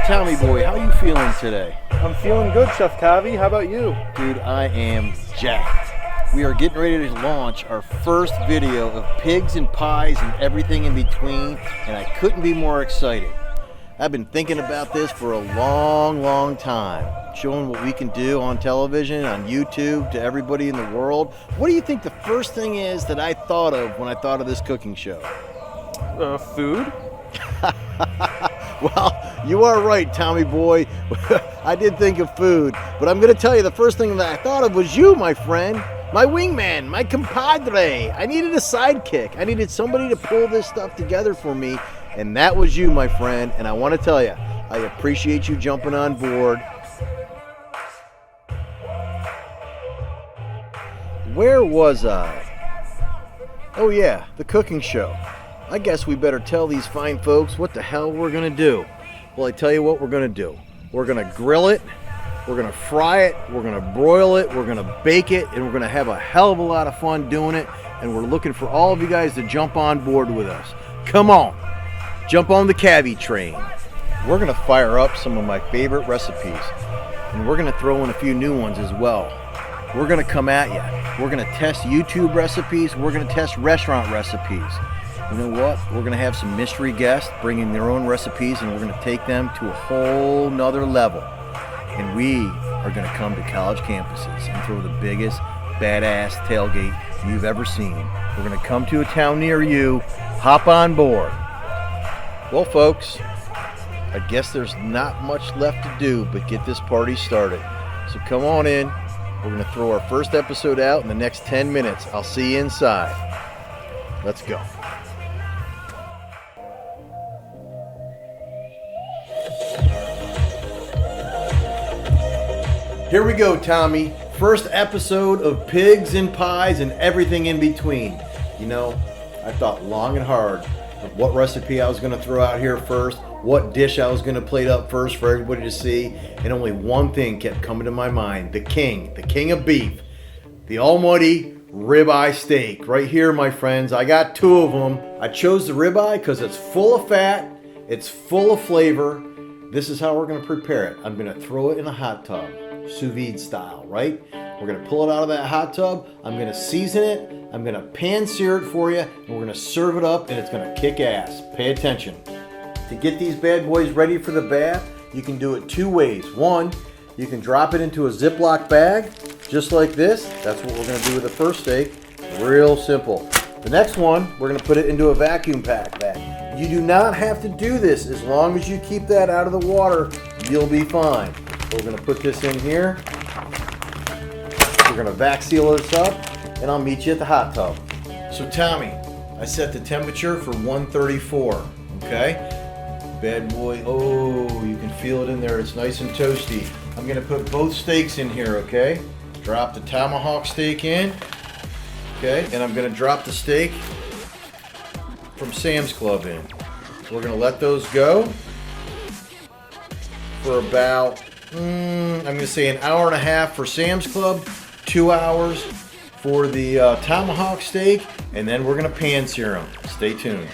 Tommy boy, how you feeling today? I'm feeling good, Chef Cavi. How about you? Dude, I am jacked. We are getting ready to launch our first video of pigs and pies and everything in between, and I couldn't be more excited. I've been thinking about this for a long time, showing what we can do on television, on YouTube, to everybody in the world. What do you think the first thing is that I thought of when I thought of this cooking show? Food? Well, you are right, Tommy boy. I did think of food, but I'm going to tell you the first thing that I thought of was you, my friend, my wingman, my compadre. I needed a sidekick. I needed somebody to pull this stuff together for me, and that was you, my friend. And I want to tell you, I appreciate you jumping on board. Where was I? Oh yeah, the cooking show. I guess we better tell these fine folks what the hell we're going to do. Well, I tell you what we're going to do. We're going to grill it, we're going to fry it, we're going to broil it, we're going to bake it, and we're going to have a hell of a lot of fun doing it. And we're looking for all of you guys to jump on board with us. Come on, jump on the Cavi train. We're going to fire up some of my favorite recipes, and we're going to throw in a few new ones as well. We're going to come at you. We're going to test YouTube recipes. We're going to test restaurant recipes. You know what? We're going to have some mystery guests bringing their own recipes, and we're going to take them to a whole nother level. And we are going to come to college campuses and throw the biggest badass tailgate you've ever seen. We're going to come to a town near you. Hop on board. Well, folks, I guess there's not much left to do but get this party started. So come on in. We're going to throw our first episode out in the next 10 minutes. I'll see you inside. Let's go. Here we go, Tommy. First episode of Pigs and Pies and everything in between. You know, I thought long and hard of what recipe I was going to throw out here first, what dish I was going to plate up first for everybody to see, and only one thing kept coming to my mind: the king of beef, the almighty ribeye steak. Right here, my friends. I got two of them. I chose the ribeye because it's full of fat, it's full of flavor. This is how we're going to prepare it. I'm going to throw it in a hot tub, sous vide style, right? We're going to pull it out of that hot tub. I'm going to season it. I'm going to pan sear it for you, and we're going to serve it up, and it's going to kick ass. Pay attention. To get these bad boys ready for the bath, you can do it two ways. One, you can drop it into a Ziploc bag, just like this. That's what we're going to do with the first steak. Real simple. The next one, we're going to put it into a vacuum pack bag. You do not have to do this. As long as you keep that out of the water, you'll be fine. We're going to put this in here. We're going to vac seal this up, and I'll meet you at the hot tub. So Tommy, I set the temperature for 134, okay? Bad boy, oh, you can feel it in there. It's nice and toasty. I'm going to put both steaks in here, okay? Drop the tomahawk steak in, okay? And I'm going to drop the steak from Sam's Club in. We're going to let those go for about, I'm going to say an hour and a half for Sam's Club, 2 hours for the tomahawk steak, and then we're going to pan sear them. Stay tuned.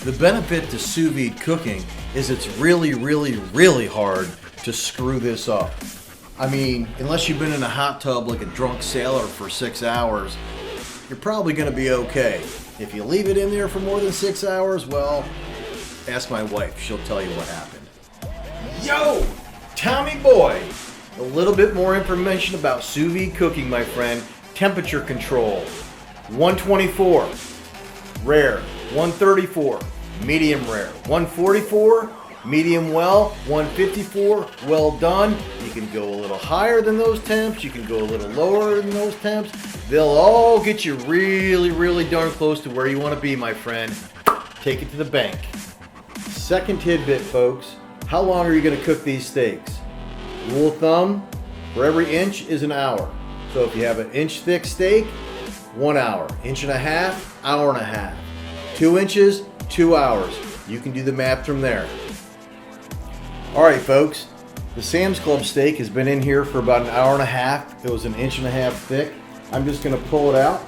The benefit to sous vide cooking is it's really hard to screw this up. I mean, unless you've been in a hot tub like a drunk sailor for 6 hours, you're probably going to be okay. If you leave it in there for more than 6 hours, well, ask my wife. She'll tell you what happened. Yo, Tommy boy, a little bit more information about sous vide cooking, my friend. Temperature control, 124, rare, 134, medium rare, 144, medium well, 154, well done. You can go a little higher than those temps. You can go a little lower than those temps. They'll all get you really darn close to where you want to be, my friend. Take it to the bank. Second tidbit, folks. How long are you going to cook these steaks? Rule of thumb, for every inch is an hour. So if you have an inch thick steak, 1 hour. Inch and a half, hour and a half. 2 inches, 2 hours. You can do the math from there. All right, folks. The Sam's Club steak has been in here for about an hour and a half. It was an inch and a half thick. I'm just going to pull it out,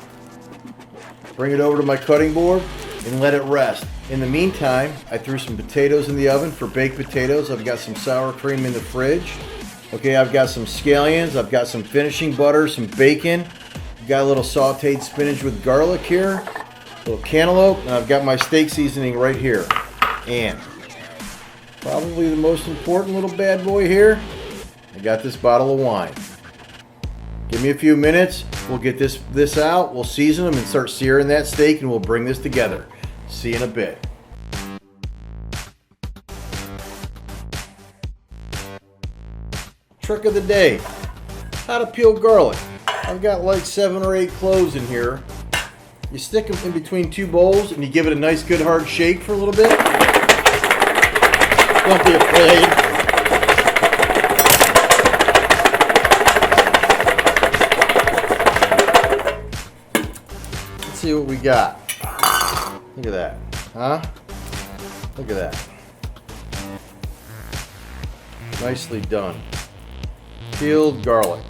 bring it over to my cutting board, and let it rest. In the meantime, I threw some potatoes in the oven for baked potatoes. I've got some sour cream in the fridge. Okay, I've got some scallions. I've got some finishing butter, some bacon. Got a little sauteed spinach with garlic here. A little cantaloupe. And I've got my steak seasoning right here. And probably the most important little bad boy here, I got this bottle of wine. Give me a few minutes. We'll get this out. We'll season them and start searing that steak, and we'll bring this together. See you in a bit. Trick of the day, how to peel garlic. I've got like 7 or 8 cloves in here. You stick them in between 2 bowls and you give it a nice good hard shake for a little bit. Don't be afraid. Let's see what we got. Look at that, huh? Look at that. Nicely done. Peeled garlic.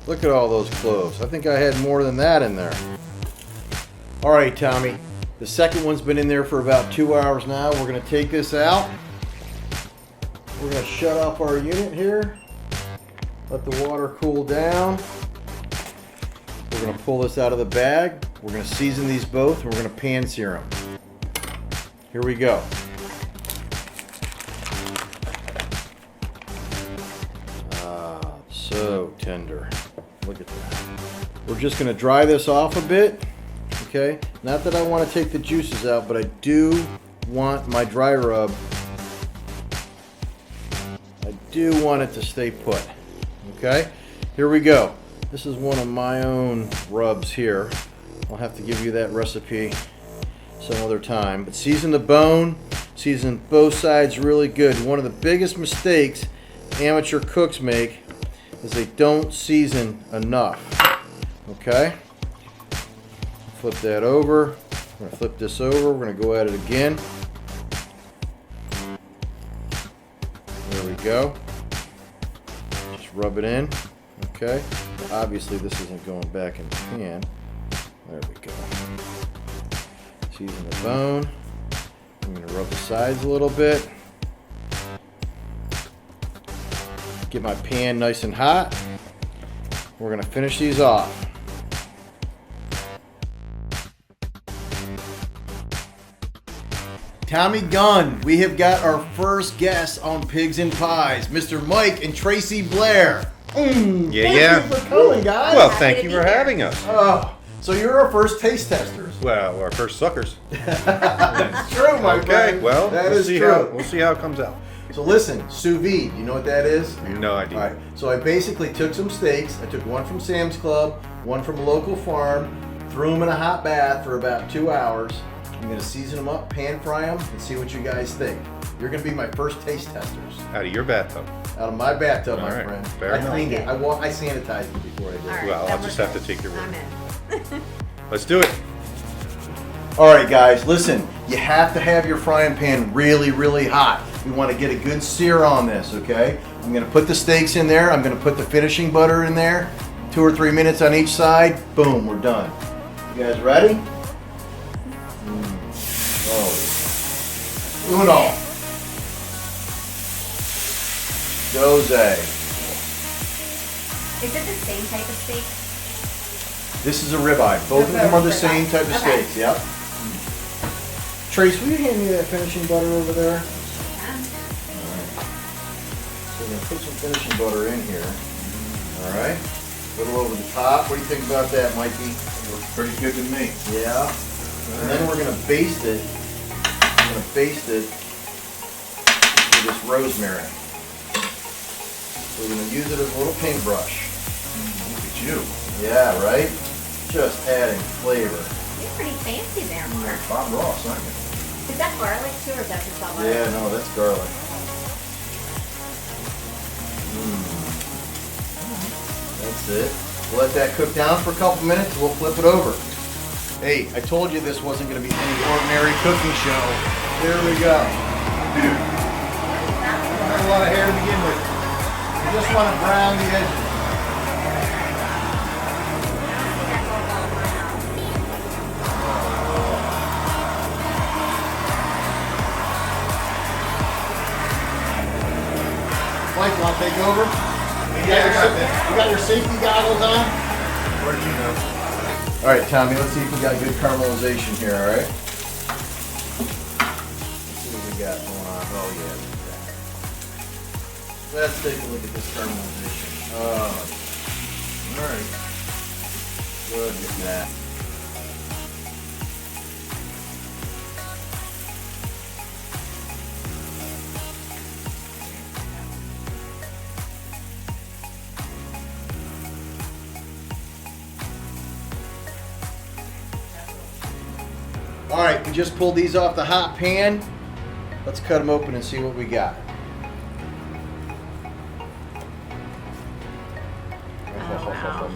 Look at all those cloves. I think I had more than that in there. All right, Tommy. The second one's been in there for about 2 hours now. We're going to take this out. We're going to shut off our unit here. Let the water cool down. We're going to pull this out of the bag. We're going to season these both, and we're going to pan sear them. Here we go. So tender. Look at that. We're just going to dry this off a bit. Okay? Not that I want to take the juices out, but I do want my dry rub. I do want it to stay put. Okay? Here we go. This is one of my own rubs here. I'll have to give you that recipe some other time. But season the bone. Season both sides really good. One of the biggest mistakes amateur cooks make is they don't season enough. Okay? Flip that over. We're going to flip this over. We're going to go at it again. There we go. Just rub it in. Okay? Obviously this isn't going back in the pan. There we go. Season the bone. I'm going to rub the sides a little bit. Get my pan nice and hot. We're going to finish these off. Tommy Gunn, we have got our first guests on Pigs and Pies, Mr. Mike and Tracy Blair. Thank you for coming, guys. Well, thank you for having us. Oh, so you're our first taste testers. Well, our first suckers. That's true, my friend. Okay, well, that we'll is see true. we'll see how it comes out. So listen, sous vide, you know what that is? No idea. All right, so I basically took some steaks. I took one from Sam's Club, one from a local farm, threw them in a hot bath for about 2 hours. I'm going to season them up, pan fry them, and see what you guys think. You're going to be my first taste testers. Out of your bathtub. Out of my bathtub, my All right, friend. fair I enough. cleaned it. I sanitized it before I did. All right, Well, then I'll we're just have to good. take your word. I'm in. Let's do it. All right, guys, listen. You have to have your frying pan really, really hot. We want to get a good sear on this, okay? I'm going to put the steaks in there. I'm going to put the finishing butter in there. 2 or 3 minutes on each side. Boom, we're done. You guys ready? Oh, uno, doze. Is it the same type of steak? This is a ribeye. Both of them are the same type of Okay. steaks. Yep. Trace, will you hand me that finishing butter over there? So we're gonna put some finishing butter in here. All right. A little over the top. What do you think about that, Mikey? Looks pretty good to me. Yeah. And then we're gonna baste it. I'm gonna baste it with this rosemary. So we're gonna use it as a little paintbrush. Look at you. Yeah, right? Just adding flavor. You're pretty fancy there, Mark. Bob Ross, aren't you? Is that garlic too, or is that just all garlic? Yeah, no, that's garlic. That's it. We'll let that cook down for a couple minutes and we'll flip it over. Hey, I told you this wasn't going to be any ordinary cooking show. Here we go. Not a lot of hair to begin with. You just want to brown the edges. Mike, want to take over? You got your safety goggles on? Where do you know? All right, Tommy, let's see if we got good caramelization here, all right? Let's see what we got going on. Oh, yeah. Let's take a look at this caramelization. Oh, all right. Look at that. All right, we just pulled these off the hot pan. Let's cut them open and see what we got. wow.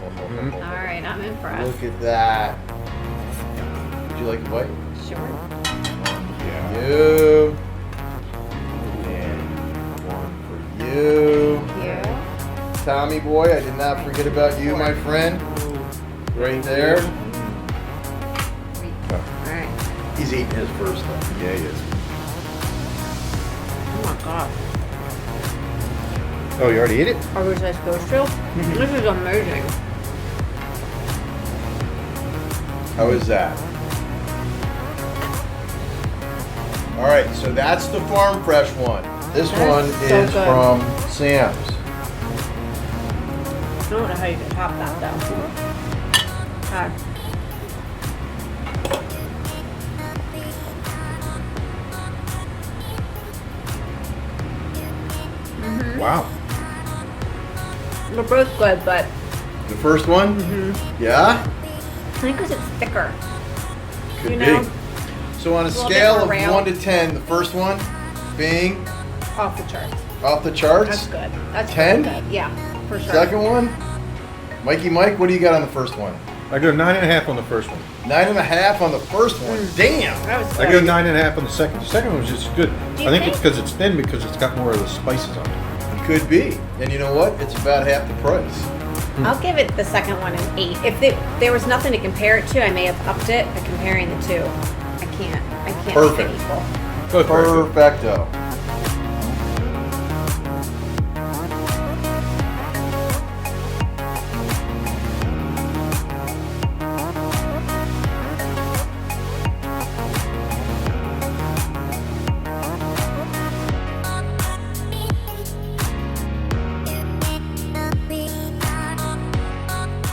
All right, I'm impressed. Look at that. Would you like a bite? Sure. Yeah. You. And one for you. You. Tommy boy, I did not forget about you, my friend. Right there. All right. He's eating his first though. Yeah, he is. Oh my god. Oh, you already ate it? Are we supposed to? This is amazing. How is that? All right, so that's the farm fresh one. This That's one so is good. from Sam's. I don't know how you can top that though. Okay. Wow. They're both good, but The first one? Yeah? I think because it's thicker. Could You know? be. So on a little bit scale more of rail. 1 to 10, the first one being Off the charts. off the charts. That's good. That's 10? really good. Yeah, for sure. Second one? Mikey Mike, what do you got on the first one? I go 9.5 on the first one. 9.5 on the first one. Damn! That was I good. go 9.5 on the second. The second one was just good. Do you I think it's think- because it's thin because it's got more of the spices on it. It could be. And you know what? It's about half the price. I'll give it the second one an 8. If there was nothing to compare it to, I may have upped it, but comparing the two, I can't Perfect. make it equal. Both very good. Perfecto.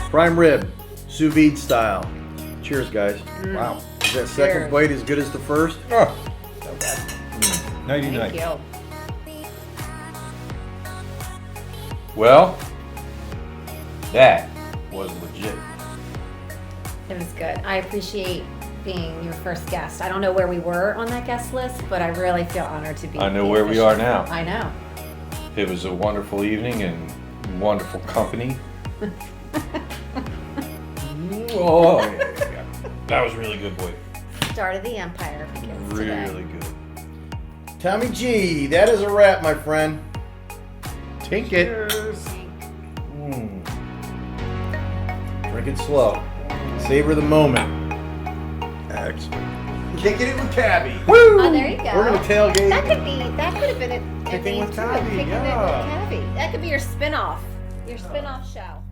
Prime rib, sous vide style. Cheers, guys. Wow. Is that second Cheers. bite as good as the first? Oh, So good. nighty Thank night. you. Well, that was legit. It was good. I appreciate being your first guest. I don't know where we were on that guest list, but I really feel honored to be. I know the where we official- are now. I know. It was a wonderful evening and wonderful company. Oh, yeah. That was really good, boy. Start of the empire begins today. Really good. Tommy G, that is a wrap, my friend. Take it. Mm. Drink it slow. Savor the moment. Excellent. Kicking it with Cabby. Oh, there you go. We're gonna tailgate. That could have been it. Kicking with Cabby. Cabby, Kicking it yeah. with Cabby. That could be your spin-off. Your spin-off show.